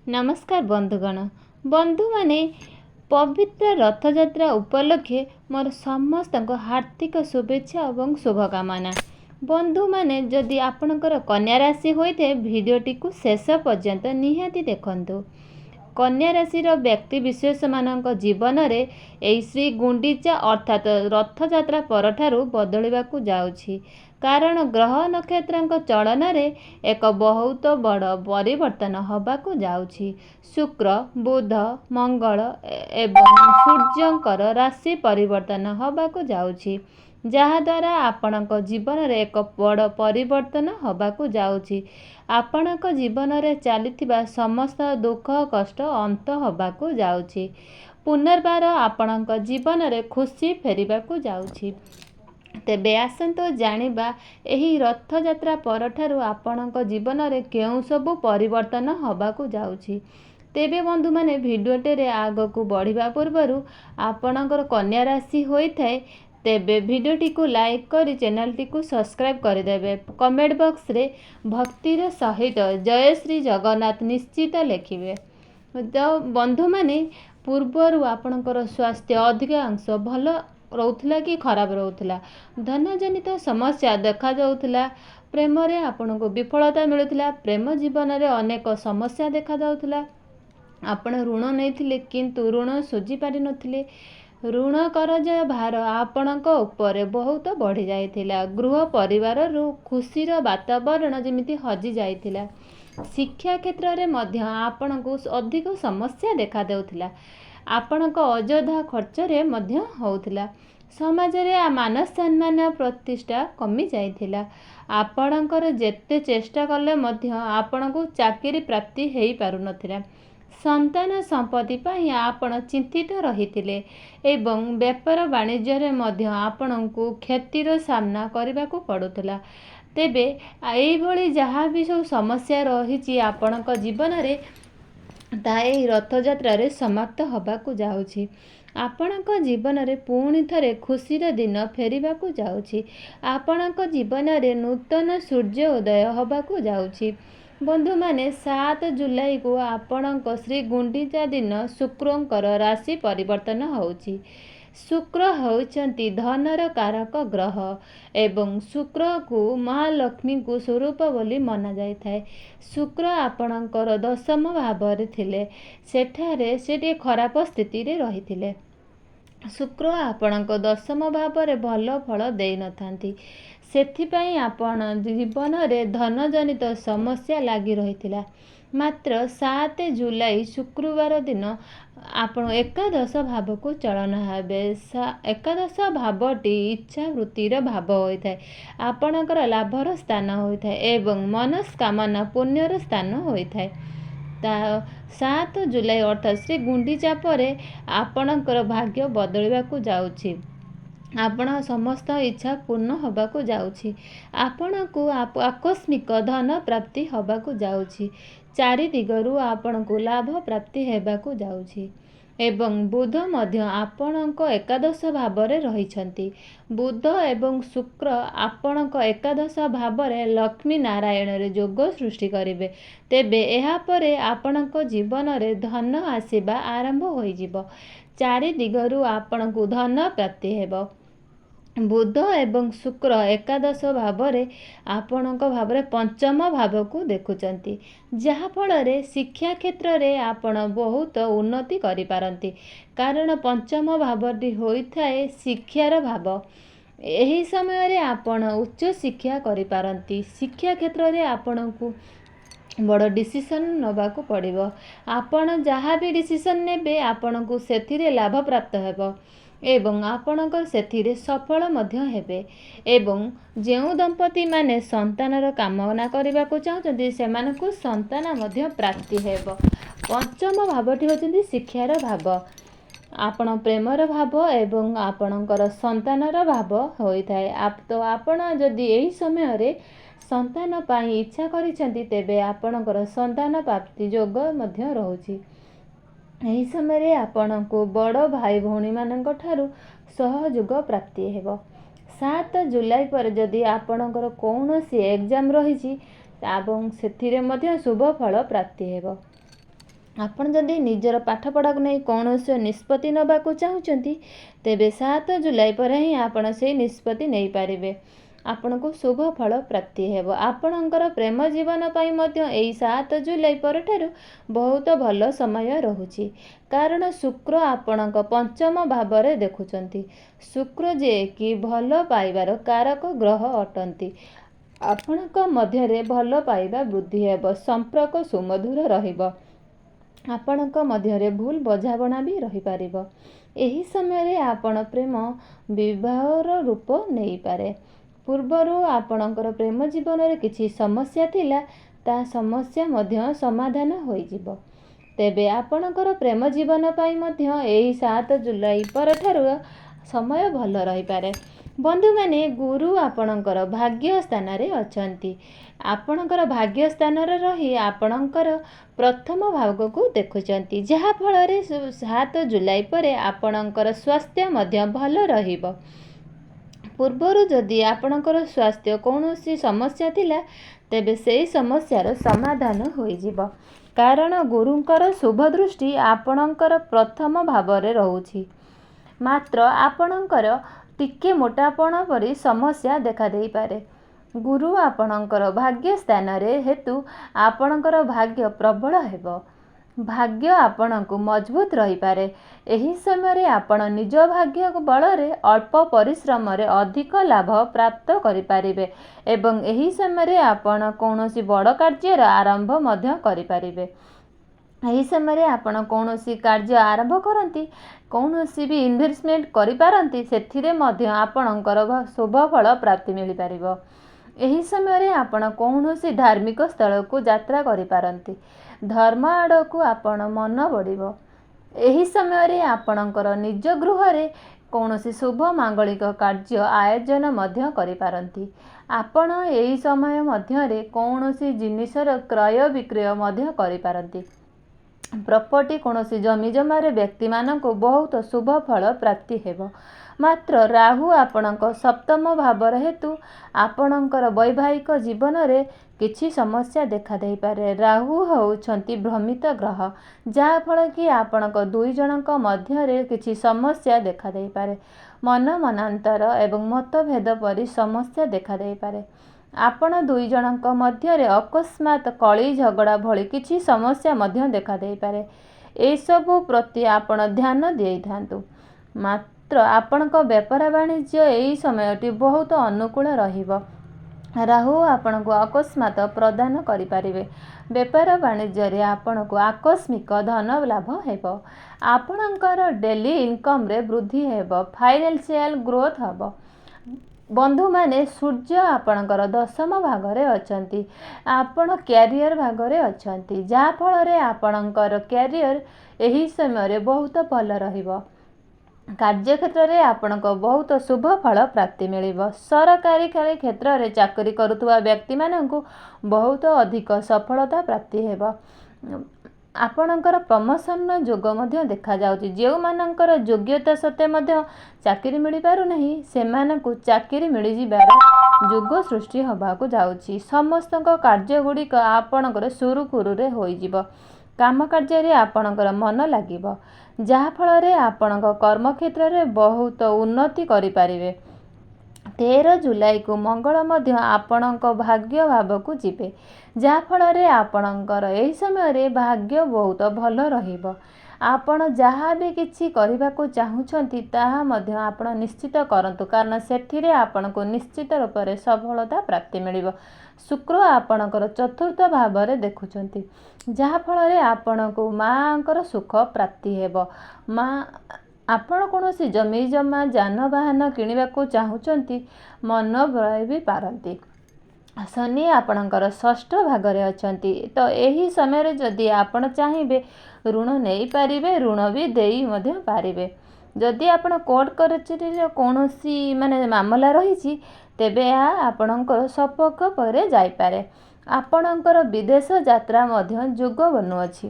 नमस्कार बंधुगण बंधु माने पवित्र रथयात्रा उपलक्षे मोर समस्त हार्दिक शुभेच्छा और शुभकामना। बंधु माने जदि आपणकर कन्या राशि होइते भिडियोटी को शेष पर्यंत निहाती देखंतु। कन्या राशि व्यक्ति विशेष मानक जीवन रे श्री गुंडीचा अर्थात रथयात्रा परठारु बदलिबाकु जाउछि। कारण ग्रह नक्षत्र चलन रे एक बहुत बड़ परिवर्तन हबाकु जाउछि। शुक्र बुध मंगल एवं सूर्यंकर राशि परिवर्तन हबाकु जाउछि, जहाद्वारा आपणक जीवन रे एक बड़ परिवर्तन हबाकु जाउछि। आपणक जीवन रे चलिथिबा समस्त दुख कष्ट अंत हबाकु जाउछि। पुनर्बार आपणक जीवन रे खुशी फेरिबाकु जाउछि। तेबे आसंतो जानिबा एही रथयात्रा परठारु आपणक जीवन रे केउ सबु परिवर्तन हबाकु जाउछि। तेबे बंधु माने भिडियोटे रे आगकु बढ़िबा पूर्वरु आपणकर कन्या राशि होइथाय तेबे भिडियोटी को लाइक करी चैनलटी को सब्सक्राइब करदेवे। कमेंट बॉक्स रे भक्तिर सहित जय श्री जगन्नाथ निश्चित लिखिबे। तो बंधु माने पूर्वरु आपणकर स्वास्थ्य अधिकांश भल रोथला कि खराब रोथला, धन जनित समस्या देखा जाउथला, प्रेम रे आपनको विफलता मिलुथला, प्रेम जीवन रे अनेक समस्या देखा जाउथला, आपण ऋण नैथिले किंतु ऋण सुझी पारि नथिले, ऋण करज भार आपणक उपरे बहुत बढ़ी जाइथिला, गृह परिवार रु खुशीर वातावरण जेमिति हजी जाइथिला, शिक्षा क्षेत्र रे मध्य आपणको अधिक समस्या देखा देउथिला, आपणक अଯଥା खर्चरे मध्य होउथिला, समाज रे मान सम्मान प्रतिष्ठा कमी जाइथिला, आपणकर जेते चेष्टा कले मध्य आपणको चाकरी प्राप्ति हेई पारु नथिला, संतान संपत्ति पाई आपण चिंतित रहिथिले एवं व्यापार वाणिज्य रे मध्य आपणको क्षतिर सामना करबाकू पड़ुथला। तेबे एई भली जहाँ भी सब समस्या रहिछि आपणक जीवन रे ताई रथयात्रा रे समाप्त हबाकू जाउछि। आपणक जीवन रे पुणी थरे खुशीर दिन फेरिबाकू जाउछि। आपणक जीवन रे नूतन सूर्य उदय हबाकू जाउछि। बंधु माने 7 जुलाई को आपणक श्री गुंडीचा दिन शुक्रंकर राशि परिवर्तन होउछि। शुक्र होउचंती धनर कारक ग्रह एवं शुक्र को महालक्ष्मी को स्वरूप बोली मना जाय थाए। शुक्र आपणकर दशम भाव रे थिले, सेठारे सेठी खराब स्थिति रे रहिथिले। शुक्र आपणक दशम भाव रे भल फल देई नथांती, सेथिपाई आपण जीवन रे धन जनित समस्या लागी रहिथिला। मात्र 7 जुलाई शुक्रवार दिन आपण एकादश भाव को चलन हेबे। एकादश भावटी इच्छा वृत्तिर भाव होइथाय, आपणकर लाभर स्थान होइथाय एवं मनस्कामना पुण्यर स्थान होइथाय। 7 जुलाई अर्थात श्री गुंडीचा परे आपणकर भाग्य बदलिबाकू जाउछि। आपण समस्त इच्छा पूर्ण हबाकू जाउछि। आपणकू आकस्मिक धन प्राप्ति हबाकू जाउछि। चारि दिगरु आपणकू लाभ प्राप्ति हेबाकू जाउछि एवं बुध मध्य आपणक एकादश भाव रे रहिछंती। बुध एवं शुक्र आपणक एकादश भाव रे लक्ष्मी नारायण रे जोग सृष्टि करिवे। तेबे एहा परे आपणक जीवन रे धन आसीबा आरंभ होई जिवो। चारि दिगरु आपणकू धन प्राप्ति हेबो। बुध एवं शुक्र एकादश भाव रे आपणक भाव रे पंचम भाव को देखुचंती, जहा फल रे शिक्षा क्षेत्र रे आपण बहुत उन्नति करि पारंती। कारण पंचम भावटी होइथाए शिक्षार भाव। एही समय रे आपण उच्च शिक्षा करि पारंती। शिक्षा क्षेत्र रे आपणकू बड़ डिसीजन नबाकू पड़िबो। आपण जहाँ भी डिसीजन नेबे आपणकू सेथिरे लाभ प्राप्त हेबो एवं आपणकर सेथिरे सफल मध्य हेबे। एवं जेउ दंपति माने संतानर कामना करबाकू चाहउछन्ती सेमानकू संतान मध्य प्राप्ति हेबो। पंचम भावटी होचन्ती शिक्षार भाव। आपण प्रेमर भाव एवं आपणकर संतानर भाव होइथाए। तो आपण जदि एही समय रे संतान पाई इच्छा करिसेंती तेबे आपणकर संतान प्राप्ति योग मध्य रहुछि। एही समय रे आपणको बड़ भाई भौणी मानक ठारू सहयोग प्राप्ति हेबो। 7 जुलाई पर जदि आपणकर कौनसी एग्जाम रहिछि एवं सेथिरे मध्य शुभ फल प्राप्ति हेबो। ଆପଣ ଯଦି ନିଜର ପାଠପଢ଼ାକୁ ନେଇ କୌଣସି ନିଷ୍ପତ୍ତି ନେବାକୁ ଚାହୁଁଛନ୍ତି, ତେବେ 7 ଜୁଲାଇ ପରେ ହିଁ ଆପଣ ସେହି ନିଷ୍ପତ୍ତି ନେଇପାରିବେ। ଆପଣଙ୍କୁ ଶୁଭ ଫଳ ପ୍ରାପ୍ତି ହେବ। ଆପଣଙ୍କର ପ୍ରେମ ଜୀବନ ପାଇଁ ମଧ୍ୟ ଏହି 7 ଜୁଲାଇ ପରଠାରୁ ବହୁତ ଭଲ ସମୟ ରହୁଛି। କାରଣ ଶୁକ୍ର ଆପଣଙ୍କ ପଞ୍ଚମ ଭାବରେ ଦେଖୁଛନ୍ତି। ଶୁକ୍ର ଯିଏକି ଭଲ ପାଇବାର କାରକ ଗ୍ରହ ଅଟନ୍ତି। ଆପଣଙ୍କ ମଧ୍ୟରେ ଭଲ ପାଇବା ବୃଦ୍ଧି ହେବ। ସମ୍ପର୍କ ସୁମଧୁର ରହିବ। ଆପଣଙ୍କ ମଧ୍ୟରେ ଭୁଲ ବୁଝାମଣା ବି ରହିପାରିବ। ଏହି ସମୟରେ ଆପଣ ପ୍ରେମ ବିବାହର ରୂପ ନେଇପାରେ। ପୂର୍ବରୁ ଆପଣଙ୍କର ପ୍ରେମ ଜୀବନରେ କିଛି ସମସ୍ୟା ଥିଲା, ତାହା ସମସ୍ୟା ମଧ୍ୟ ସମାଧାନ ହୋଇଯିବ। ତେବେ ଆପଣଙ୍କର ପ୍ରେମ ଜୀବନ ପାଇଁ ମଧ୍ୟ ଏହି 7 ଜୁଲାଇ ପରଠାରୁ ସମୟ ଭଲ ରହିପାରେ। ବନ୍ଧୁମାନେ, ଗୁରୁ ଆପଣଙ୍କର ଭାଗ୍ୟ ସ୍ଥାନରେ ଅଛନ୍ତି। ଆପଣଙ୍କର ଭାଗ୍ୟ ସ୍ଥାନରେ ରହି ଆପଣଙ୍କର ପ୍ରଥମ ଭାବକୁ ଦେଖୁଛନ୍ତି, ଯାହାଫଳରେ 7 ଜୁଲାଇ ପରେ ଆପଣଙ୍କର ସ୍ୱାସ୍ଥ୍ୟ ମଧ୍ୟ ଭଲ ରହିବ। ପୂର୍ବରୁ ଯଦି ଆପଣଙ୍କର ସ୍ୱାସ୍ଥ୍ୟ କୌଣସି ସମସ୍ୟା ଥିଲା, ତେବେ ସେହି ସମସ୍ୟାର ସମାଧାନ ହୋଇଯିବ। କାରଣ ଗୁରୁଙ୍କର ଶୁଭ ଦୃଷ୍ଟି ଆପଣଙ୍କର ପ୍ରଥମ ଭାବରେ ରହୁଛି। ମାତ୍ର ଆପଣଙ୍କର ଟିକେ ମୋଟାପଣ ପରି ସମସ୍ୟା ଦେଖାଦେଇପାରେ। ଗୁରୁ ଆପଣଙ୍କର ଭାଗ୍ୟ ସ୍ଥାନରେ ହେତୁ ଆପଣଙ୍କର ଭାଗ୍ୟ ପ୍ରବଳ ହେବ। ଭାଗ୍ୟ ଆପଣଙ୍କୁ ମଜବୁତ ରହିପାରେ। ଏହି ସମୟରେ ଆପଣ ନିଜ ଭାଗ୍ୟ ବଳରେ ଅଳ୍ପ ପରିଶ୍ରମରେ ଅଧିକ ଲାଭ ପ୍ରାପ୍ତ କରିପାରିବେ ଏବଂ ଏହି ସମୟରେ ଆପଣ କୌଣସି ବଡ଼ କାର୍ଯ୍ୟର ଆରମ୍ଭ ମଧ୍ୟ କରିପାରିବେ। ଏହି ସମୟରେ ଆପଣ କୌଣସି କାର୍ଯ୍ୟ ଆରମ୍ଭ କରନ୍ତି, କୌଣସି ବି ଇନଭେଷ୍ଟମେଣ୍ଟ କରିପାରନ୍ତି, ସେଥିରେ ମଧ୍ୟ ଆପଣଙ୍କର ଶୁଭ ଫଳ ପ୍ରାପ୍ତି ମିଳିପାରିବ। ଏହି ସମୟରେ ଆପଣ କୌଣସି ଧାର୍ମିକ ସ୍ଥଳକୁ ଯାତ୍ରା କରିପାରନ୍ତି। ଧର୍ମ ଆଡ଼କୁ ଆପଣ ମନ ବଢ଼ିବ। ଏହି ସମୟରେ ଆପଣଙ୍କର ନିଜ ଗୃହରେ କୌଣସି ଶୁଭ ମାଙ୍ଗଳିକ କାର୍ଯ୍ୟ ଆୟୋଜନ ମଧ୍ୟ କରିପାରନ୍ତି। ଆପଣ ଏହି ସମୟ ମଧ୍ୟରେ କୌଣସି ଜିନିଷର କ୍ରୟ ବିକ୍ରୟ ମଧ୍ୟ କରିପାରନ୍ତି। ପ୍ରପର୍ଟି କୌଣସି ଜମିଜମାରେ ବ୍ୟକ୍ତିମାନଙ୍କୁ ବହୁତ ଶୁଭ ଫଳ ପ୍ରାପ୍ତି ହେବ। ମାତ୍ର ରାହୁ ଆପଣଙ୍କ ସପ୍ତମ ଭାବର ହେତୁ ଆପଣଙ୍କର ବୈବାହିକ ଜୀବନରେ କିଛି ସମସ୍ୟା ଦେଖାଦେଇପାରେ। ରାହୁ ହେଉଛନ୍ତି ଭ୍ରମିତ ଗ୍ରହ, ଯାହାଫଳରେ କି ଆପଣଙ୍କ ଦୁଇ ଜଣଙ୍କ ମଧ୍ୟରେ କିଛି ସମସ୍ୟା ଦେଖାଦେଇପାରେ। ମନାନ୍ତର ଏବଂ ମତଭେଦ ପରି ସମସ୍ୟା ଦେଖାଦେଇପାରେ। ଆପଣ ଦୁଇ ଜଣଙ୍କ ମଧ୍ୟରେ ଅକସ୍ମାତ୍ କଳି ଝଗଡ଼ା ଭଳି କିଛି ସମସ୍ୟା ମଧ୍ୟ ଦେଖାଦେଇପାରେ। ଏସବୁ ପ୍ରତି ଆପଣ ଧ୍ୟାନ ଦେଇଥାନ୍ତୁ। ମାତ୍ର ଆପଣଙ୍କ ବେପାର ବାଣିଜ୍ୟ ଏହି ସମୟଟି ବହୁତ ଅନୁକୂଳ ରହିବ। ରାହୁ ଆପଣଙ୍କୁ ଅକସ୍ମାତ୍ ପ୍ରଦାନ କରିପାରିବେ। ବେପାର ବାଣିଜ୍ୟରେ ଆପଣଙ୍କୁ ଆକସ୍ମିକ ଧନ ଲାଭ ହେବ। ଆପଣଙ୍କର ଡେଲି ଇନକମ୍ରେ ବୃଦ୍ଧି ହେବ। ଫାଇନାନ୍ସିଆଲ ଗ୍ରୋଥ୍ ହେବ। ବନ୍ଧୁମାନେ, ସୂର୍ଯ୍ୟ ଆପଣଙ୍କର ଦଶମ ଭାଗରେ ଅଛନ୍ତି। ଆପଣ କ୍ୟାରିୟର ଭାଗରେ ଅଛନ୍ତି, ଯାହାଫଳରେ ଆପଣଙ୍କର କ୍ୟାରିୟର ଏହି ସମୟରେ ବହୁତ ଭଲ ରହିବ। କାର୍ଯ୍ୟକ୍ଷେତ୍ରରେ ଆପଣଙ୍କ ବହୁତ ଶୁଭ ଫଳ ପ୍ରାପ୍ତି ମିଳିବ। ସରକାରୀ କ୍ଷେତ୍ରରେ ଚାକରି କରୁଥିବା ବ୍ୟକ୍ତିମାନଙ୍କୁ ବହୁତ ଅଧିକ ସଫଳତା ପ୍ରାପ୍ତି ହେବ। ଆପଣଙ୍କର ପ୍ରମୋସନର ଯୋଗ ମଧ୍ୟ ଦେଖାଯାଉଛି। ଯେଉଁମାନଙ୍କର ଯୋଗ୍ୟତା ସତ୍ତ୍ୱେ ମଧ୍ୟ ଚାକିରି ମିଳିପାରୁନାହିଁ, ସେମାନଙ୍କୁ ଚାକିରି ମିଳିଯିବାର ଯୋଗ ସୃଷ୍ଟି ହେବାକୁ ଯାଉଛି। ସମସ୍ତଙ୍କ କାର୍ଯ୍ୟଗୁଡ଼ିକ ଆପଣଙ୍କର ସୁରୁଖୁରୁରେ ହୋଇଯିବ। କାମ କାର୍ଯ୍ୟରେ ଆପଣଙ୍କର ମନ ଲାଗିବ, ଯାହାଫଳରେ ଆପଣଙ୍କ କର୍ମକ୍ଷେତ୍ରରେ ବହୁତ ଉନ୍ନତି କରିପାରିବେ। 13 ଜୁଲାଇକୁ ମଙ୍ଗଳ ମଧ୍ୟ ଆପଣଙ୍କ ଭାଗ୍ୟ ଭାବକୁ ଯିବେ, ଯାହାଫଳରେ ଆପଣଙ୍କର ଏହି ସମୟରେ ଭାଗ୍ୟ ବହୁତ ଭଲ ରହିବ। ଆପଣ ଯାହା ବି କିଛି କରିବାକୁ ଚାହୁଁଛନ୍ତି, ତାହା ମଧ୍ୟ ଆପଣ ନିଶ୍ଚିତ କରନ୍ତୁ, କାରଣ ସେଥିରେ ଆପଣଙ୍କୁ ନିଶ୍ଚିତ ରୂପରେ ସଫଳତା ପ୍ରାପ୍ତି ମିଳିବ। ଶୁକ୍ର ଆପଣଙ୍କର ଚତୁର୍ଥ ଭାବରେ ଦେଖୁଛନ୍ତି, ଯାହାଫଳରେ ଆପଣଙ୍କୁ ମାଆଙ୍କର ସୁଖ ପ୍ରାପ୍ତି ହେବ। ଆପଣ କୌଣସି ଜମିଜମା ଯାନବାହନ କିଣିବାକୁ ଚାହୁଁଛନ୍ତି, ମନ ବଳାଇ ବି ପାରନ୍ତି। ଶନି ଆପଣଙ୍କର ଷଷ୍ଠ ଭାଗରେ ଅଛନ୍ତି, ତ ଏହି ସମୟରେ ଯଦି ଆପଣ ଚାହିଁବେ ଋଣ ନେଇପାରିବେ, ଋଣ ବି ଦେଇ ମଧ୍ୟ ପାରିବେ। ଯଦି ଆପଣ କୋର୍ଟ କଚେରୀର କୌଣସି ମାମଲା ରହିଛି, ତେବେ ଏହା ଆପଣଙ୍କର ସପକ୍ଷ ପରେ ଯାଇପାରେ। ଆପଣଙ୍କର ବିଦେଶ ଯାତ୍ରା ମଧ୍ୟ ଯୋଗ ବନୁଅଛି।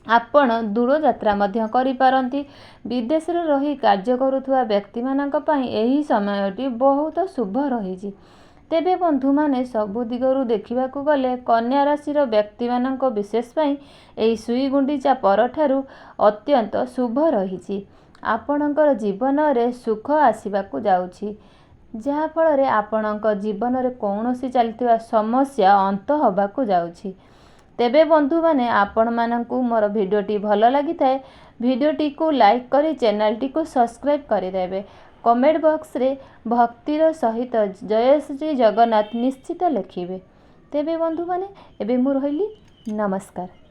ଆପଣ ଦୂରଯାତ୍ରା ମଧ୍ୟ କରିପାରନ୍ତି। ବିଦେଶରେ ରହି କାର୍ଯ୍ୟ କରୁଥିବା ବ୍ୟକ୍ତିମାନଙ୍କ ପାଇଁ ଏହି ସମୟଟି ବହୁତ ଶୁଭ ରହିଛି। ତେବେ ବନ୍ଧୁମାନେ ସବୁ ଦିଗରୁ ଦେଖିବାକୁ ଗଲେ କନ୍ୟା ରାଶିର ବ୍ୟକ୍ତିମାନଙ୍କ ବିଶେଷ ପାଇଁ ଏହି ଶ୍ରୀଗୁଣ୍ଡିଚା ପରଠାରୁ ଅତ୍ୟନ୍ତ ଶୁଭ ରହିଛି। ଆପଣଙ୍କର ଜୀବନରେ ସୁଖ ଆସିବାକୁ ଯାଉଛି, ଯାହାଫଳରେ ଆପଣଙ୍କ ଜୀବନରେ କୌଣସି ଚାଲିଥିବା ସମସ୍ୟା ଅନ୍ତ ହେବାକୁ ଯାଉଛି। ତେବେ ବନ୍ଧୁମାନେ, ଆପଣମାନଙ୍କୁ ମୋର ଭିଡ଼ିଓଟି ଭଲ ଲାଗିଥାଏ ଭିଡ଼ିଓଟିକୁ ଲାଇକ୍ କରି ଚ୍ୟାନେଲଟିକୁ ସବସ୍କ୍ରାଇବ୍ କରିଦେବେ। କମେଣ୍ଟ ବକ୍ସରେ ଭକ୍ତିର ସହିତ ଜୟ ଶ୍ରୀ ଜଗନ୍ନାଥ ନିଶ୍ଚିତ ଲେଖିବେ। ତେବେ ବନ୍ଧୁମାନେ, ଏବେ ମୁଁ ରହିଲି, ନମସ୍କାର।